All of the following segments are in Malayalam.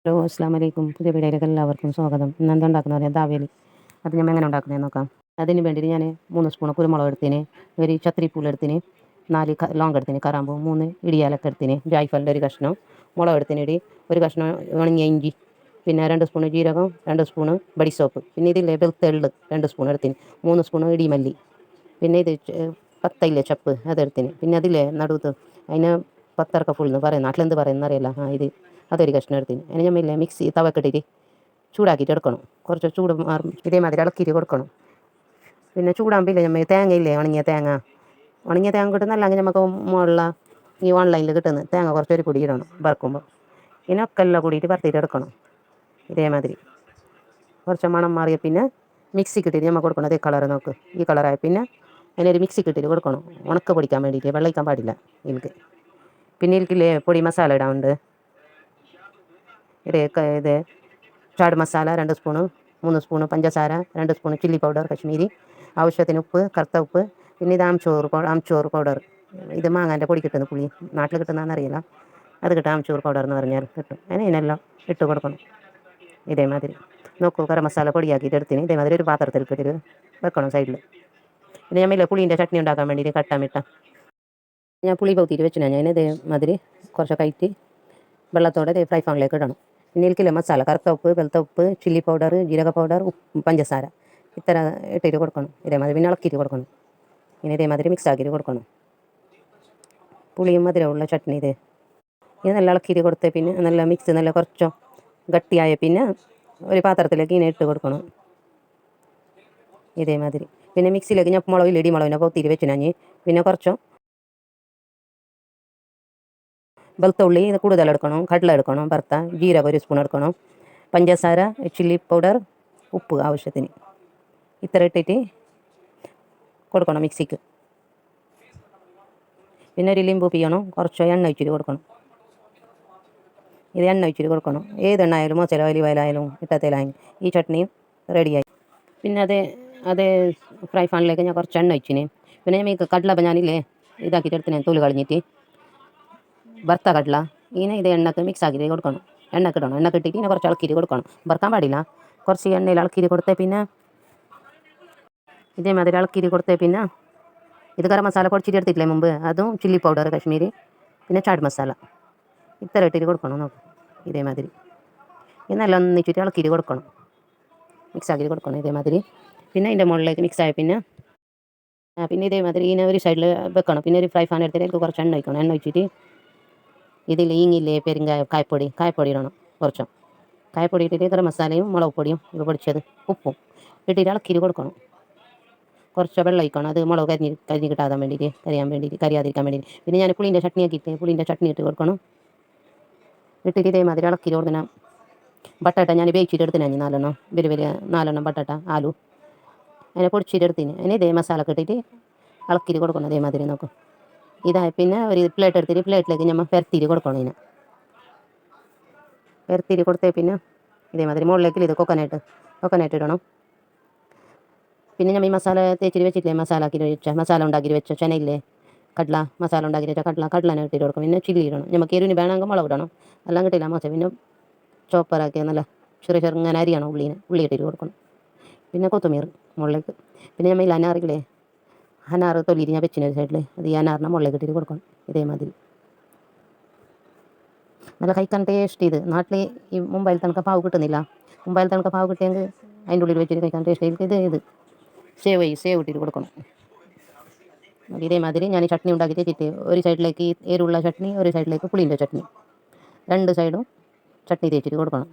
ഹലോ അസ്സാം വലൈക്കും. പുതിയ വീഡിയോയിലേക്ക് എല്ലാവർക്കും സ്വാഗതം. ഇന്ന് എന്താ ഉണ്ടാക്കുന്നത് പറയാം, ദാവേലി. അത് ഞാൻ എങ്ങനെ ഉണ്ടാക്കുന്നത് നോക്കാം. അതിന് വേണ്ടിയിട്ട് ഞാൻ 3 സ്പൂൺ കുരുമുളക് എടുത്തിന്, ഒരു ചത്രിപ്പൂൾ എടുത്തിന്, 4 ലോങ് എടുത്തിന്, കറാമ്പൂ 3 ഇടിയാലൊക്കെ എടുത്തിന്, ജായ്ഫലിൻ്റെ ഒരു കഷ്ണം, മുളക് എടുത്തിനിടി, ഒരു കഷ്ണം ഉണങ്ങിയ ഇഞ്ചി, പിന്നെ 2 സ്പൂൺ ജീരകം, 2 സ്പൂൺ ബടിസോപ്പ്, പിന്നെ ഇതില്ലേ വെളുത്തുള്ളി 2 സ്പൂൺ എടുത്തിന്, 3 സ്പൂൺ ഇടിമല്ലി, പിന്നെ ഇത് പത്തയില്ലേ ചപ്പ് അതെടുത്തിന്, പിന്നെ അതില്ലേ നടുത്ത് അതിന് പത്തറക്ക ഫുൾ എന്ന് പറയും, നാട്ടിലെന്ത് പറയുന്ന അറിയില്ല. ഇത് അതൊരു കഷ്ണം എടുത്തിന്. അതിന് ഞമ്മില്ലേ മിക്സി തവക്കിട്ടിട്ട് ചൂടാക്കിയിട്ട് എടുക്കണം. കുറച്ച് ചൂട് മാറും ഇതേമാതിരി ഇളക്കിയിട്ട് കൊടുക്കണം. പിന്നെ ചൂടാകുമ്പോൾ ഞമ്മ തേങ്ങയില്ലേ, ഉണങ്ങിയ തേങ്ങ കിട്ടുന്നല്ലെങ്കിൽ നമുക്ക് മുകളിൽ ഈ ഓൺലൈനിൽ കിട്ടുന്നത് തേങ്ങ കുറച്ചൊരു പൊടി ഇടണം വറുക്കുമ്പോൾ. ഇതിനൊക്കെ എല്ലാം കൂടിയിട്ട് വറുത്തിട്ട് എടുക്കണം. ഇതേമാതിരി കുറച്ച് മണം മാറിയ പിന്നെ മിക്സി കിട്ടിയിട്ട് നമ്മൾ കൊടുക്കണം. അതേ കളർ നോക്ക്, ഈ കളറായ പിന്നെ അതിനൊരു മിക്സി കിട്ടിയിട്ട് കൊടുക്കണം. ഉണക്ക പൊടിക്കാൻ വേണ്ടിയിട്ട് വെള്ളം ഒഴിക്കാൻ പാടില്ല എനിക്ക്. പിന്നെ എനിക്കില്ലേ പൊടി മസാല ഇടാനുണ്ട്. ഇത് ചാട് മസാല 2 സ്പൂണ്, 3 സ്പൂണ് പഞ്ചസാര, 2 സ്പൂണ് ചില്ലി പൗഡർ കശ്മീരി, ആവശ്യത്തിന് ഉപ്പ്, കറുത്ത ഉപ്പ്, പിന്നെ ഇത് ആംചൂർ പൗഡർ. ഇത് മാങ്ങാൻ്റെ പൊടി കിട്ടുന്ന പുളി, നാട്ടിൽ കിട്ടുന്നതെന്നറിയില്ല. അത് കിട്ടും, ആംചൂർ പൗഡർ എന്ന് പറഞ്ഞാൽ കിട്ടും. അതിനെല്ലാം ഇട്ട് കൊടുക്കണം. ഇതേമാതിരി നോക്കൂ, ഗരം മസാല പൊടിയാക്കിയിട്ട് എടുത്തിന്. ഇതേമാതിരി ഒരു പാത്രത്തിൽ ഇട്ടിട്ട് വെക്കണം സൈഡിൽ. പിന്നെ ഞാൻ പുളീൻ്റെ ചട്നി ഉണ്ടാക്കാൻ വേണ്ടിയിട്ട് കട്ടാമിട്ട ഞാൻ പുളി പൗത്തിയിട്ട് വെച്ചിനാ. ഞാൻ ഇതേമാതിരി കുറച്ച് കയറ്റി വെള്ളത്തോടെ ഫ്രൈ പാനിലേക്ക് ഇടണം. പിന്നെ ഇതിലേക്കില്ല മസാല, കറുത്ത ഉപ്പ്, വെളുത്ത ഉപ്പ്, ചില്ലി പൗഡർ, ജീരക പൗഡർ, പഞ്ചസാര ഇത്ര ഇട്ടിട്ട് കൊടുക്കണം. ഇതേമാതിരി പിന്നെ ഇളക്കിയിട്ട് കൊടുക്കണം. പിന്നെ ഇതേമാതിരി മിക്സ് ആക്കിയിട്ട് കൊടുക്കണം. പുളിയും മധുരമുള്ള ചട്നി ഇത് നല്ല ഇളക്കിയിട്ട് കൊടുത്ത് പിന്നെ നല്ല മിക്സ് നല്ല കുറച്ചോ ഗട്ടിയായ പിന്നെ ഒരു പാത്രത്തിലേക്ക് ഇങ്ങനെ ഇട്ട് കൊടുക്കണം. ഇതേമാതിരി പിന്നെ മിക്സിയിലേക്ക് ഞാൻ മുളകിൽ ഇടിമുളകിനെ പൊത്തിയിട്ട് വെച്ചിനാഞ്ഞ്. പിന്നെ കുറച്ചോ വെളുത്തുള്ളി കൂടുതൽ എടുക്കണം, കടല എടുക്കണം, വറുത്ത ജീരകം 1 സ്പൂൺ എടുക്കണം, പഞ്ചസാര, ചില്ലി പൗഡർ, ഉപ്പ് ആവശ്യത്തിന് ഇത്ര ഇട്ടിട്ട് കൊടുക്കണം മിക്സിക്ക്. പിന്നെ ഒരു ലിംബു പിയണം, കുറച്ച് എണ്ണ ഒഴിച്ചിട്ട് കൊടുക്കണം. ഇത് എണ്ണ ഒഴിച്ചിട്ട് കൊടുക്കണം. ഏതെണ്ണ ആയാലും മോശം ഒലിവ് ഓയിലായാലും ഇട്ടത്തേലായാലും ഈ ചട്നിയും റെഡിയായി. പിന്നെ അത് ഫ്രൈ പാനിലേക്ക് ഞാൻ കുറച്ച് എണ്ണ ഒഴിച്ചിന്. പിന്നെ ഞാൻ കടല ഞാനില്ലേ ഇതാക്കിയിട്ട് എടുത്തിന്, തോല് കളഞ്ഞിട്ട് വറുത്ത കടല ഇങ്ങനെ ഇത് എണ്ണക്ക് മിക്സ് ആക്കിയിട്ട് കൊടുക്കണം. എണ്ണക്ക് ഇടണം. എണ്ണ കിട്ടിയിട്ട് ഇങ്ങനെ കുറച്ച് ഇളക്കിയിട്ട് കൊടുക്കണം. വറുക്കാൻ പാടില്ല. കുറച്ച് എണ്ണയിൽ ഇളക്കിയിട്ട് കൊടുത്തേ പിന്നെ ഇതേമാതിരി ഇളക്കിയിട്ട് കൊടുത്തേ പിന്നെ ഇത് ഗരം മസാല പൊടിച്ചിട്ട് എടുത്തിട്ടില്ലേ മുമ്പ്, അതും ചില്ലി പൗഡർ കശ്മീരി, പിന്നെ ചാട് മസാല ഇത്ര ഇട്ടിട്ട് കൊടുക്കണം. നോക്ക് ഇതേമാതിരി ഇന്നെല്ലാം ഒന്നിച്ചിട്ട് ഇളക്കിയിട്ട് കൊടുക്കണം, മിക്സ് ആക്കിയിട്ട് കൊടുക്കണം ഇതേമാതിരി. പിന്നെ അതിൻ്റെ മുകളിലേക്ക് മിക്സ് ആയ പിന്നെ ഇതേമാതിരി ഇതിനെ ഒരു സൈഡിൽ വെക്കണം. പിന്നെ ഒരു ഫ്രൈ പാൻ എടുത്തിട്ട് എനിക്ക് കുറച്ച് എണ്ണ ഒഴിക്കണം. എണ്ണ ഒഴിച്ചിട്ട് ഇതിൽ ഈങ്ങില്ലേ കായപ്പൊടി ഇടണം. കുറച്ചോ കായപ്പൊടി ഇട്ടിട്ട് ഗരം മസാലയും മുളക് പൊടിയും ഇത് പൊടിച്ചത് ഉപ്പും ഇട്ടിട്ട് ഇളക്കിയിട്ട് കൊടുക്കണം. കുറച്ച് വെള്ളം ഒഴിക്കണം. അത് മുളക് കരിഞ്ഞ് കിട്ടാൻ വേണ്ടിയിട്ട്, കരിയാതിരിക്കാൻ വേണ്ടിയിട്ട്. പിന്നെ ഞാൻ പുളീൻ്റെ ചട്നി ആക്കിയിട്ട് പുളീൻ്റെ ചട്നി ഇട്ട് കൊടുക്കണം. ഇട്ടിട്ട് ഇതേമാതിരി ഇളക്കിയിട്ട് കൊടുക്കണം. ബട്ടാട്ട ഞാൻ വേവിച്ചിട്ട് എടുത്തിന്, 4 4 ബട്ടാട്ട ആലു അതിനെ പൊടിച്ചിട്ട് എടുത്തിന്. അതിന് ഇതേ മസാല ഇട്ടിട്ട് ഇളക്കിയിട്ട് കൊടുക്കണം. ഇതേമാതിരി നോക്കും. ഇതായി പിന്നെ ഒരു പ്ലേറ്റ് എടുത്തിട്ട് പ്ലേറ്റിലേക്ക് നമ്മൾ പെരത്തിയിട്ട് കൊടുക്കണം. ഇതിനെ പെരത്തിയിട്ട് കൊടുത്തേ പിന്നെ ഇതേമാതിരി മുകളിലേക്ക് ഇത് കൊക്കനട്ട് ഇടണം. പിന്നെ നമ്മൾ ഈ മസാല തേച്ചിട്ട് വെച്ചിട്ടില്ലേ, മസാല ഉണ്ടാക്കിയിട്ട് വെച്ച ചെനയില്ലേ കടല, മസാല ഉണ്ടാക്കിയിട്ട് വെച്ച കടലനെ ഇട്ടിട്ട് കൊടുക്കണം. പിന്നെ ചില്ലി ഇടണം. നമുക്ക് എരിവിന് വേണമെങ്കിൽ മുളക് ഇടണം, എല്ലാം കിട്ടില്ല മോശം. പിന്നെ ചോപ്പറാക്കിയ നല്ല ചെറുങ്ങനെ അരിയണം. ഉള്ളി ഇട്ടിട്ട് കൊടുക്കണം. പിന്നെ കൊത്തുമീർ മുകളിലേക്ക്. പിന്നെ നമ്മൾ അനാറില്ലേ, അനാറ് തൊലിയിട്ട് ഞാൻ വെച്ചിന് ഒരു സൈഡിൽ, അത് ഈ അനാറിനെ മുകളിലേക്ക് ഇട്ടിട്ട് കൊടുക്കണം. ഇതേമാതിരി നല്ല കഴിക്കാൻ ടേസ്റ്റ്. ഇത് നാട്ടിൽ ഈ മുംബൈയിൽ തണുക്ക പാവ് കിട്ടുന്നില്ല. മുംബൈയിൽ തണുക്ക പാവ് കിട്ടിയെങ്കിൽ അതിൻ്റെ ഉള്ളിൽ വെച്ചിട്ട് കഴിക്കാൻ ടേസ്റ്റ്. ഇത് സേവ് ഇട്ടിട്ട് കൊടുക്കണം. ഇതേമാതിരി ഞാൻ ചട്നി ഉണ്ടാക്കിയിട്ട് വെച്ചിട്ട് ഒരു സൈഡിലേക്ക് എരിവുള്ള ചട്നി, ഒരു സൈഡിലേക്ക് പുളീൻ്റെ ചട്നി, 2 സൈഡും ചട്നി തേച്ചിട്ട് കൊടുക്കണം.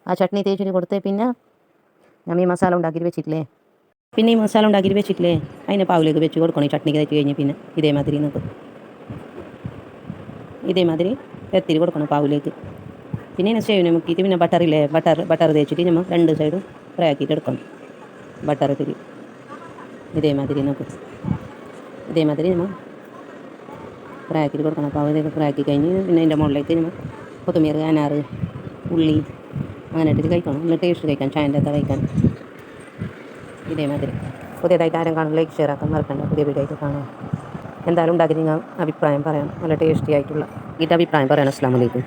ആ ചട്നി തേച്ചിട്ട് കൊടുത്തേ പിന്നെ ഞാൻ ഈ മസാല ഉണ്ടാക്കിയിട്ട് വെച്ചിട്ടില്ലേ, അതിനെ പാവിലേക്ക് വെച്ച് കൊടുക്കണം. ഈ ചട്നിക്ക് തേച്ച് കഴിഞ്ഞ് പിന്നെ ഇതേമാതിരി എത്തിരി കൊടുക്കണം പാവിലേക്ക്. പിന്നെ ഇതിനെ സേവിനെ മുക്കിയിട്ട് പിന്നെ ബട്ടർ തേച്ചിട്ട് നമ്മൾ 2 സൈഡും ഫ്രൈ ആക്കിയിട്ട് എടുക്കണം. ബട്ടർ ഇട്ടിട്ട് ഇതേമാതിരി നമ്മൾ ഫ്രൈ ആക്കിയിട്ട് കൊടുക്കണം. പാവിലേക്ക് ഫ്രൈ ആക്കി കഴിഞ്ഞ് പിന്നെ അതിൻ്റെ മുകളിലേക്ക് നമ്മൾ കൊത്തുമീർ, അനാറ്, ഉള്ളി അങ്ങനെ ഇട്ടിട്ട് കഴിക്കണം. നല്ല ടേസ്റ്റ് കഴിക്കാൻ, ചായൻ്റെ അകത്ത് കഴിക്കാൻ. ഇതേമാതിരി പുതിയതായിട്ട് ആരും കാണും, ലൈക്ക് ഷെയർ ആക്കാൻ മറക്കണ്ട. പുതിയ വീഡിയോ ആയിട്ട് കാണാം. എന്തായാലും ഉണ്ടാക്കി നിങ്ങൾ അഭിപ്രായം പറയണം. നല്ല ടേസ്റ്റി ആയിട്ടുള്ള അഭിപ്രായം പറയണം. അസ്സലാമു അലൈക്കും.